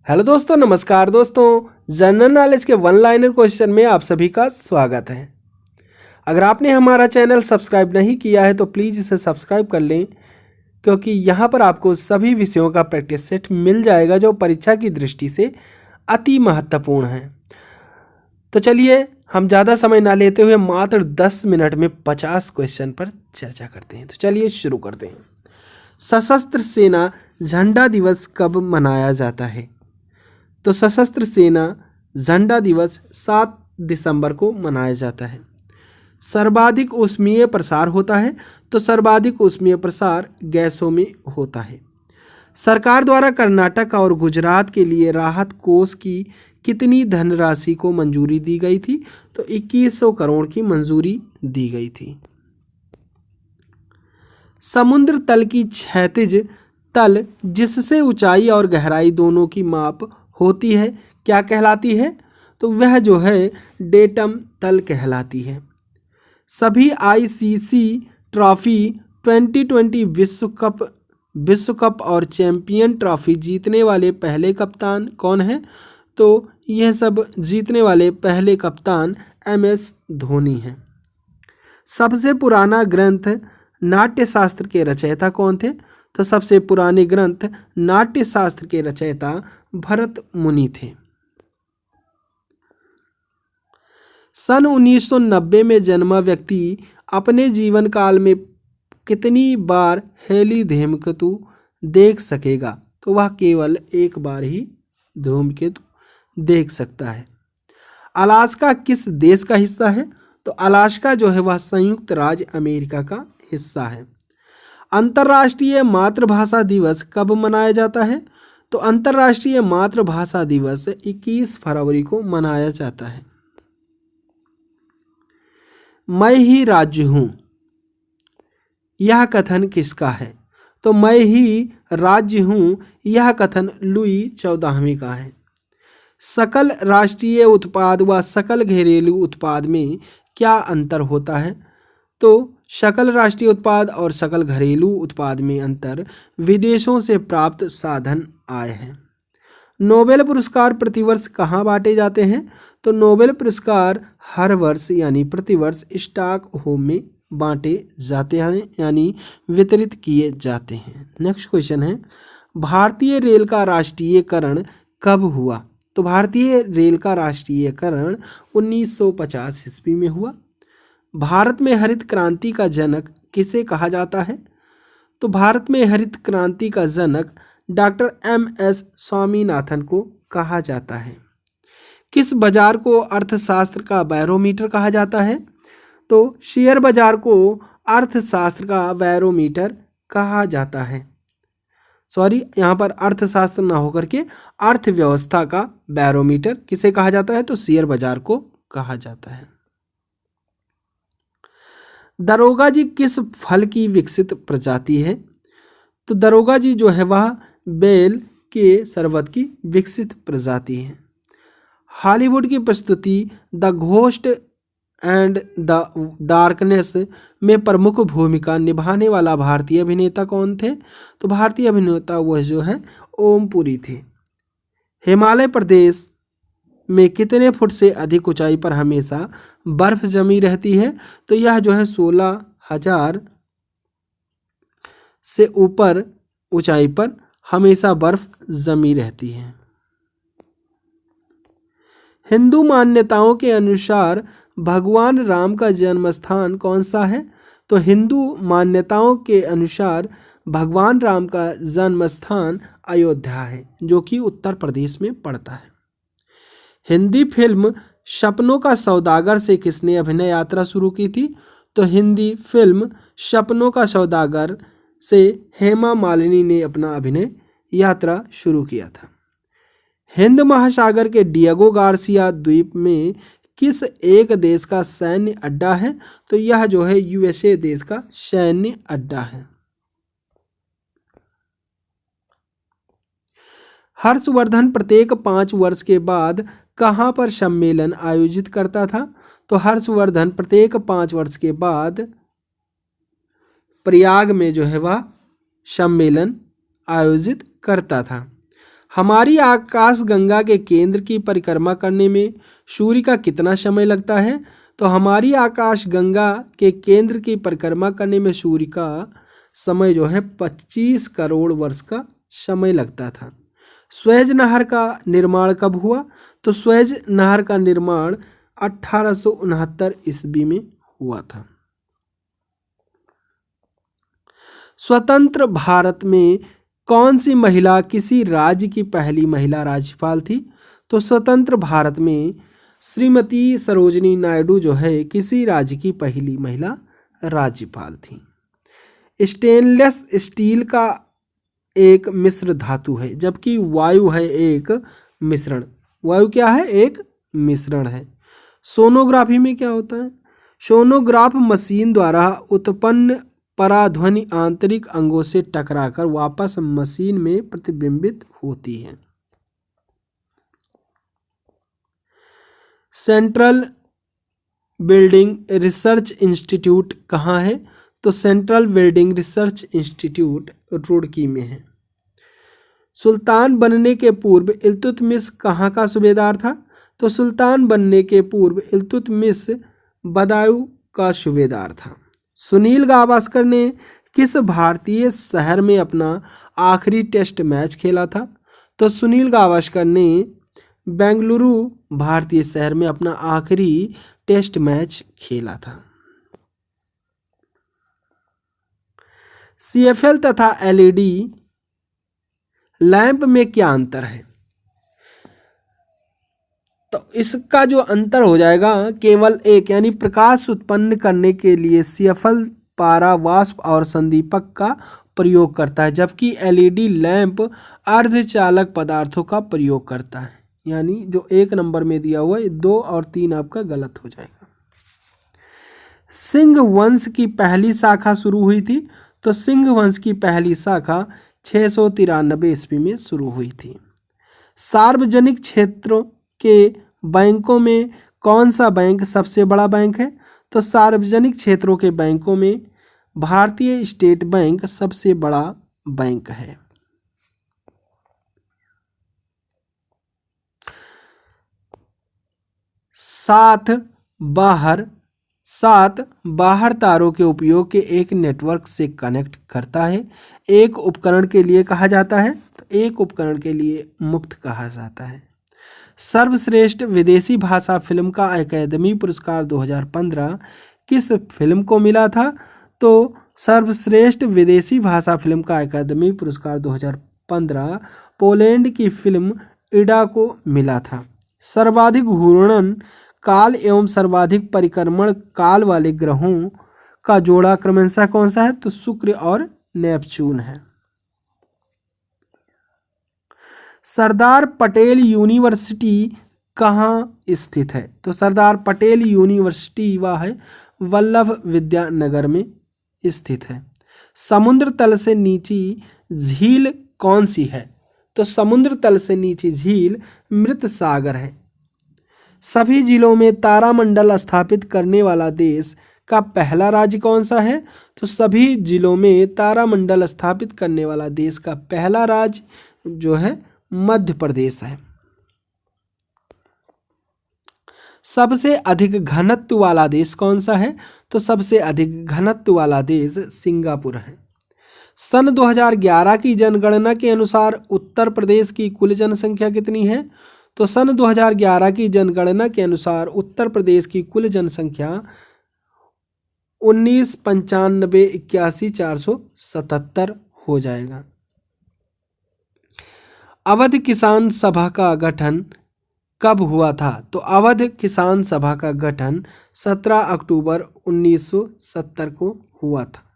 Hello दोस्तों, नमस्कार दोस्तों। जनरल नॉलेज के वन लाइनर क्वेश्चन में आप सभी का स्वागत है। अगर आपने हमारा चैनल सब्सक्राइब नहीं किया है तो प्लीज़ इसे सब्सक्राइब कर लें, क्योंकि यहाँ पर आपको सभी विषयों का प्रैक्टिस सेट मिल जाएगा जो परीक्षा की दृष्टि से अति महत्वपूर्ण है। तो चलिए हम ज़्यादा समय ना लेते हुए मात्र 10 मिनट में 50 क्वेश्चन पर चर्चा करते हैं। तो चलिए शुरू करते हैं। सशस्त्र सेना झंडा दिवस कब मनाया जाता है? तो सशस्त्र सेना झंडा दिवस 7 दिसंबर को मनाया जाता है। सर्वाधिक ऊष्मीय प्रसार होता है, तो सर्वाधिक ऊष्मीय प्रसार गैसों में होता है। सरकार द्वारा कर्नाटक और गुजरात के लिए राहत कोष की कितनी धनराशि को मंजूरी दी गई थी? तो 2100 करोड़ की मंजूरी दी गई थी। समुद्र तल की क्षैतिज तल जिससे ऊंचाई और गहराई दोनों की माप होती है क्या कहलाती है? तो वह जो है डेटम तल कहलाती है। सभी आईसीसी ट्रॉफी 2020 विश्व कप और चैंपियन ट्रॉफी जीतने वाले पहले कप्तान कौन हैं? तो यह सब जीतने वाले पहले कप्तान MS धोनी हैं। सबसे पुराना ग्रंथ नाट्यशास्त्र के रचयिता कौन थे? तो सबसे पुराने ग्रंथ नाट्यशास्त्र के रचयिता भरत मुनि थे। सन 1990 में जन्मा व्यक्ति अपने जीवन काल में कितनी बार हेली धूमकेतु देख सकेगा? तो वह केवल एक बार ही धूमकेतु देख सकता है। अलास्का किस देश का हिस्सा है? तो अलास्का जो है वह संयुक्त राज्य अमेरिका का हिस्सा है। अंतर्राष्ट्रीय मातृभाषा दिवस कब मनाया जाता है? तो अंतर्राष्ट्रीय मातृभाषा दिवस 21 फरवरी को मनाया जाता है। मैं ही राज्य हूँ, यह कथन किसका है? तो मैं ही राज्य हूँ यह कथन लुई 14वें का है। सकल राष्ट्रीय उत्पाद व सकल घरेलू उत्पाद में क्या अंतर होता है? तो सकल राष्ट्रीय उत्पाद और सकल घरेलू उत्पाद में अंतर विदेशों से प्राप्त साधन आय है। नोबेल पुरस्कार प्रतिवर्ष कहाँ बांटे जाते हैं? तो नोबेल पुरस्कार हर वर्ष यानी प्रतिवर्ष स्टॉकहोम में बांटे जाते हैं यानी वितरित किए जाते हैं। नेक्स्ट क्वेश्चन है, भारतीय रेल का राष्ट्रीयकरण कब हुआ? तो भारतीय रेल का राष्ट्रीयकरण 1950 ईस्वी में हुआ। भारत में हरित क्रांति का जनक किसे कहा जाता है? तो भारत में हरित क्रांति का जनक डॉक्टर MS स्वामीनाथन को कहा जाता है। किस बाजार को अर्थशास्त्र का बैरोमीटर कहा जाता है? तो शेयर बाजार को अर्थशास्त्र का बैरोमीटर कहा जाता है। सॉरी, यहाँ पर अर्थशास्त्र ना होकर के अर्थव्यवस्था का बैरोमीटर किसे कहा जाता है? तो शेयर बाजार को कहा जाता है। दरोगा जी किस फल की विकसित प्रजाति है? तो दरोगा जी जो है वह बेल के शरबत की विकसित प्रजाति है। हॉलीवुड की प्रस्तुति the ghost and the darkness में प्रमुख भूमिका निभाने वाला भारतीय अभिनेता कौन थे? तो भारतीय अभिनेता वह जो है ओम पुरी थे। हिमालय प्रदेश में कितने फुट से अधिक ऊंचाई पर हमेशा बर्फ जमी रहती है? तो यह जो है 16,000 से ऊपर ऊंचाई पर हमेशा बर्फ जमी रहती है। हिंदू मान्यताओं के अनुसार भगवान राम का जन्म स्थान कौन सा है? तो हिंदू मान्यताओं के अनुसार भगवान राम का जन्म स्थान अयोध्या है, जो कि उत्तर प्रदेश में पड़ता है। हिंदी फिल्म सपनों का सौदागर से किसने अभिनय यात्रा शुरू की थी? तो हिंदी फिल्म सपनों का सौदागर से हेमा मालिनी ने अपना अभिनय यात्रा शुरू किया था। हिंद महासागर के डिएगो गार्सिया द्वीप में किस एक देश का सैन्य अड्डा है? तो यह जो है USA देश का सैन्य अड्डा है। हर्षवर्धन प्रत्येक 5 वर्ष के बाद कहाँ पर सम्मेलन आयोजित करता था? तो हर्षवर्धन प्रत्येक 5 वर्ष के बाद प्रयाग में जो है वह सम्मेलन आयोजित करता था। हमारी आकाश गंगा के केंद्र की परिक्रमा करने में सूर्य का कितना समय लगता है? तो हमारी आकाश गंगा के केंद्र की परिक्रमा करने में सूर्य का समय जो है 25 करोड़ वर्ष का समय लगता था। सुएज नहर का निर्माण कब हुआ? तो सुएज नहर का निर्माण 1869 ईस्वी में हुआ था। स्वतंत्र भारत में कौन सी महिला किसी राज्य की पहली महिला राज्यपाल थी? तो स्वतंत्र भारत में श्रीमती सरोजिनी नायडू जो है किसी राज्य की पहली महिला राज्यपाल थी। स्टेनलेस स्टील का एक मिश्र धातु है, जबकि वायु है एक मिश्रण। वायु क्या है? एक मिश्रण है। सोनोग्राफी में क्या होता है? सोनोग्राफ मशीन द्वारा उत्पन्न पराध्वनि आंतरिक अंगों से टकराकर वापस मशीन में प्रतिबिंबित होती है। सेंट्रल बिल्डिंग रिसर्च इंस्टीट्यूट कहाँ है? तो central building research institute Roorkee में है। सुल्तान बनने के पूर्व इल्तुतमिश कहाँ का सूबेदार था? तो सुल्तान बनने के पूर्व इल्तुतमिश बदायूं का सूबेदार था। सुनील गावस्कर ने किस भारतीय शहर में अपना आखिरी टेस्ट मैच खेला था? तो सुनील गावस्कर ने बेंगलुरु भारतीय शहर में अपना आखिरी टेस्ट मैच खेला था। CFL तथा LED लैंप में क्या अंतर है? तो इसका जो अंतर हो जाएगा केवल एक, यानी प्रकाश उत्पन्न करने के लिए CFL पारा वाष्प और संदीपक का प्रयोग करता है, जबकि LED लैंप अर्धचालक पदार्थों का प्रयोग करता है। यानी जो 1 नंबर में दिया हुआ है 2 और 3 आपका गलत हो जाएगा। सिंह वंश की पहली शाखा शुरू हुई थी? तो सिंह वंश की पहली शाखा 693 ईस्वी में शुरू हुई थी। सार्वजनिक क्षेत्रों के बैंकों में कौन सा बैंक सबसे बड़ा बैंक है? तो सार्वजनिक क्षेत्रों के बैंकों में भारतीय स्टेट बैंक सबसे बड़ा बैंक है। सात बाहर तारों के उपयोग के एक नेटवर्क से कनेक्ट करता है। एक उपकरण के लिए कहा जाता है? तो एक उपकरण के लिए मुक्त कहा जाता है। सर्वश्रेष्ठ विदेशी भाषा फिल्म का अकादमी पुरस्कार 2015 किस फिल्म को मिला था? तो सर्वश्रेष्ठ विदेशी भाषा फिल्म का अकादमी पुरस्कार 2015 पोलैंड की फिल्म इडा को मिला था। सर्वाधिक घूर्णन काल एवं सर्वाधिक परिक्रमण काल वाले ग्रहों का जोड़ा क्रमशः कौन सा है? तो शुक्र और नेपच्यून है। सरदार पटेल यूनिवर्सिटी कहाँ स्थित है? तो सरदार पटेल यूनिवर्सिटी वह है वल्लभ विद्यानगर में स्थित है। समुद्र तल से नीची झील कौन सी है? तो समुद्र तल से नीची झील मृत सागर है। सभी जिलों में तारामंडल स्थापित करने वाला देश का पहला राज्य कौन सा है? तो सभी जिलों में तारामंडल स्थापित करने वाला देश का पहला राज्य जो है मध्य प्रदेश है। सबसे अधिक घनत्व वाला देश कौन सा है? तो सबसे अधिक घनत्व वाला देश सिंगापुर है। सन 2011 की जनगणना के अनुसार उत्तर प्रदेश की कुल जनसंख्या कितनी है? तो सन 2011 की जनगणना के अनुसार उत्तर प्रदेश की कुल जनसंख्या 19,95,81,477 हो जाएगा। अवध किसान सभा का गठन कब हुआ था? तो अवध किसान सभा का गठन 17 अक्टूबर 1970 को हुआ था।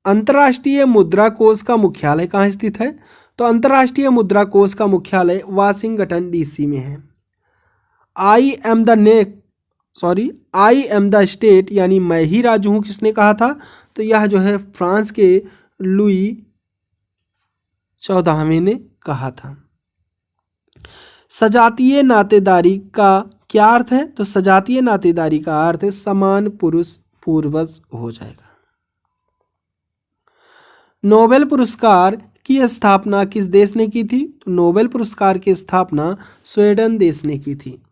अंतर्राष्ट्रीय मुद्रा कोष का मुख्यालय कहाँ स्थित है? तो अंतर्राष्ट्रीय मुद्रा कोष का मुख्यालय वाशिंगटन DC में है। आई एम द स्टेट यानी मैं ही राज्य हूँ किसने कहा था? तो यह जो है फ्रांस के लुई 14वें ने कहा था। सजातीय नातेदारी का क्या अर्थ है? तो सजातीय नातेदारी का अर्थ है समान पुरुष पूर्वज हो जाएगा। नोबेल पुरस्कार की स्थापना किस देश ने की थी? तो नोबेल पुरस्कार की स्थापना स्वीडन देश ने की थी।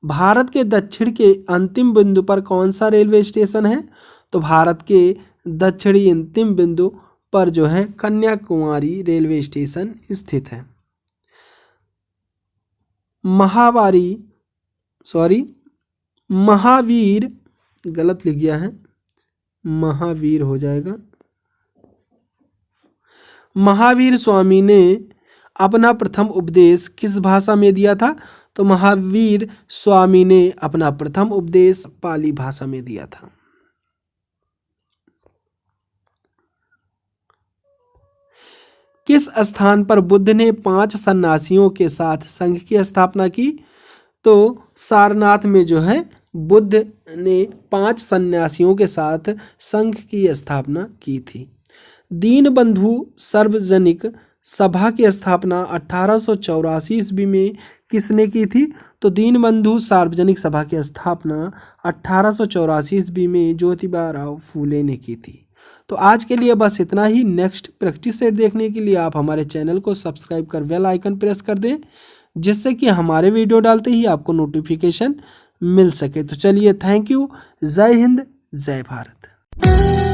भारत के दक्षिण के अंतिम बिंदु पर कौन सा रेलवे स्टेशन है? तो भारत के दक्षिणी अंतिम बिंदु पर जो है कन्याकुमारी रेलवे स्टेशन स्थित है। महावीर गलत लिख गया है, महावीर हो जाएगा। महावीर स्वामी ने अपना प्रथम उपदेश किस भाषा में दिया था? तो महावीर स्वामी ने अपना प्रथम उपदेश पाली भाषा में दिया था। किस स्थान पर बुद्ध ने 5 सन्यासियों के साथ संघ की स्थापना की? तो सारनाथ में जो है बुद्ध ने 5 सन्यासियों के साथ संघ की स्थापना की थी। दीनबंधु सार्वजनिक सभा की स्थापना 1884 ईस्वी में किसने की थी? तो दीनबंधु सार्वजनिक सभा की स्थापना 1884 ईस्वी में ज्योतिबा राव फूले ने की थी। तो आज के लिए बस इतना ही। नेक्स्ट प्रैक्टिस सेट देखने के लिए आप हमारे चैनल को सब्सक्राइब कर बेल आइकन प्रेस कर दें, जिससे कि हमारे वीडियो डालते ही आपको नोटिफिकेशन मिल सके। तो चलिए, थैंक यू। जय हिंद, जय भारत।